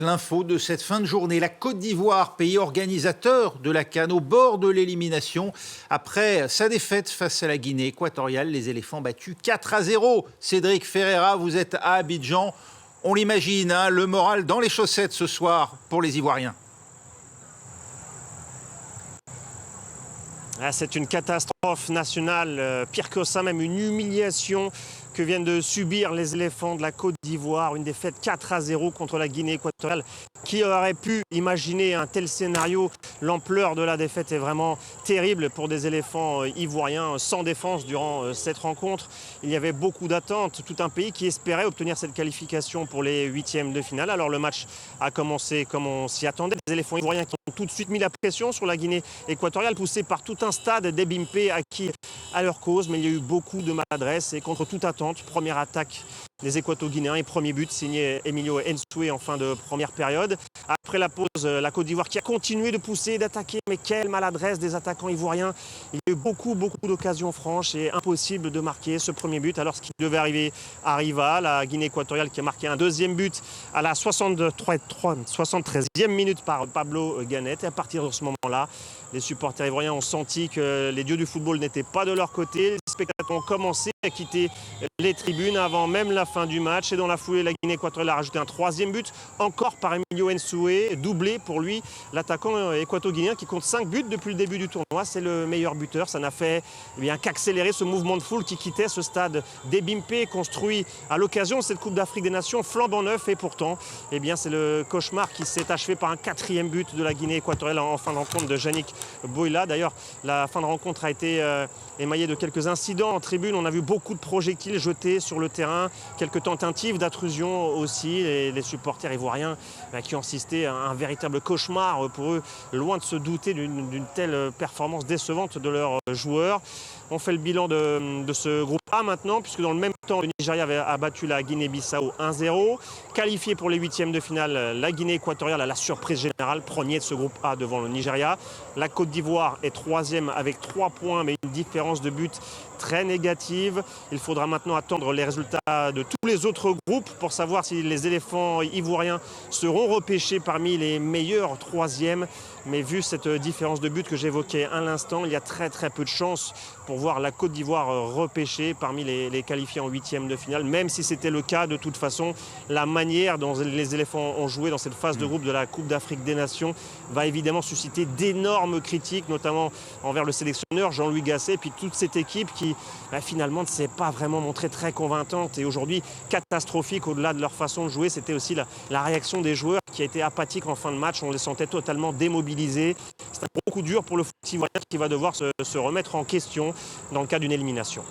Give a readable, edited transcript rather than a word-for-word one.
L'info de cette fin de journée, la Côte d'Ivoire, pays organisateur de la CAN, au bord de l'élimination. Après sa défaite face à la Guinée équatoriale, les éléphants battus 4-0. Cédric Ferreira, vous êtes à Abidjan. On l'imagine, hein, le moral dans les chaussettes ce soir pour les Ivoiriens. C'est une catastrophe nationale, pire que ça, même une humiliation que viennent de subir les éléphants de la Côte d'Ivoire. Une défaite 4-0 contre la Guinée équatoriale. Qui aurait pu imaginer un tel scénario? L'ampleur de la défaite est vraiment terrible pour des éléphants ivoiriens sans défense durant cette rencontre. Il y avait beaucoup d'attentes, tout un pays qui espérait obtenir cette qualification pour les huitièmes de finale. Alors le match a commencé comme on s'y attendait. Les éléphants ivoiriens qui ont tout de suite mis la pression sur la Guinée équatoriale, poussés par tout un stade d'Ebimpe acquis à leur cause. Mais il y a eu beaucoup de maladresse et contre toute attente, première attaque des Équato-Guinéens et premier but signé Emilio Nsoué en fin de première période. Après la pause, la Côte d'Ivoire qui a continué de pousser et d'attaquer. Mais quelle maladresse des attaquants ivoiriens. Il y a eu beaucoup d'occasions franches et impossible de marquer ce premier but. Alors ce qui devait arriver arriva. La Guinée équatoriale qui a marqué un deuxième but à la 73e minute par Pablo Ganet. Et à partir de ce moment-là, les supporters ivoiriens ont senti que les dieux du football n'étaient pas de leur côté. Les spectateurs ont commencé à quitter les tribunes avant même la fin du match. Et dans la foulée, la Guinée équatoriale a rajouté un troisième but, encore par Emilio Nsoué, doublé pour lui, l'attaquant équato-guinéen qui compte 5 buts depuis le début du tournoi. C'est le meilleur buteur. Ça n'a fait qu'accélérer ce mouvement de foule qui quittait ce stade d'Ebimpe, construit à l'occasion de cette Coupe d'Afrique des Nations, flambant neuf. Et pourtant, c'est le cauchemar qui s'est achevé par un quatrième but de la Guinée équatoriale en fin de rencontre de Yannick Boyla. D'ailleurs, la fin de rencontre a été émaillée de quelques incidents en tribune. On a vu beaucoup de projectiles jetés sur le terrain, quelques tentatives d'intrusion aussi. Et les supporters ivoiriens qui ont assisté à un véritable cauchemar pour eux, loin de se douter d'une telle performance décevante de leurs joueurs. On fait le bilan de ce groupe A maintenant, puisque dans le même temps, le Nigeria a battu la Guinée-Bissau 1-0. Qualifié pour les huitièmes de finale, la Guinée équatoriale à la surprise générale, premier de ce groupe A devant le Nigeria. La Côte d'Ivoire est troisième avec 3 points, mais une différence de but très négative. Il faudra maintenant attendre les résultats de tous les autres groupes pour savoir si les éléphants ivoiriens seront repêchés parmi les meilleurs troisièmes. Mais vu cette différence de but que j'évoquais à l'instant, il y a très peu de chances pour voir la Côte d'Ivoire repêchée parmi les qualifiés en huitièmes de finale. Même si c'était le cas, de toute façon, la manière dont les éléphants ont joué dans cette phase de groupe de la Coupe d'Afrique des Nations va évidemment susciter d'énormes critiques, notamment envers le sélectionneur Jean-Louis Gasset, et puis toute cette équipe qui finalement ne s'est pas vraiment montrée très convaincante et aujourd'hui catastrophique au-delà de leur façon de jouer. C'était aussi la réaction des joueurs qui a été apathique en fin de match. On les sentait totalement démobilisés. C'est un gros coup dur pour le foot ivoirien qui va devoir se remettre en question dans le cas d'une élimination.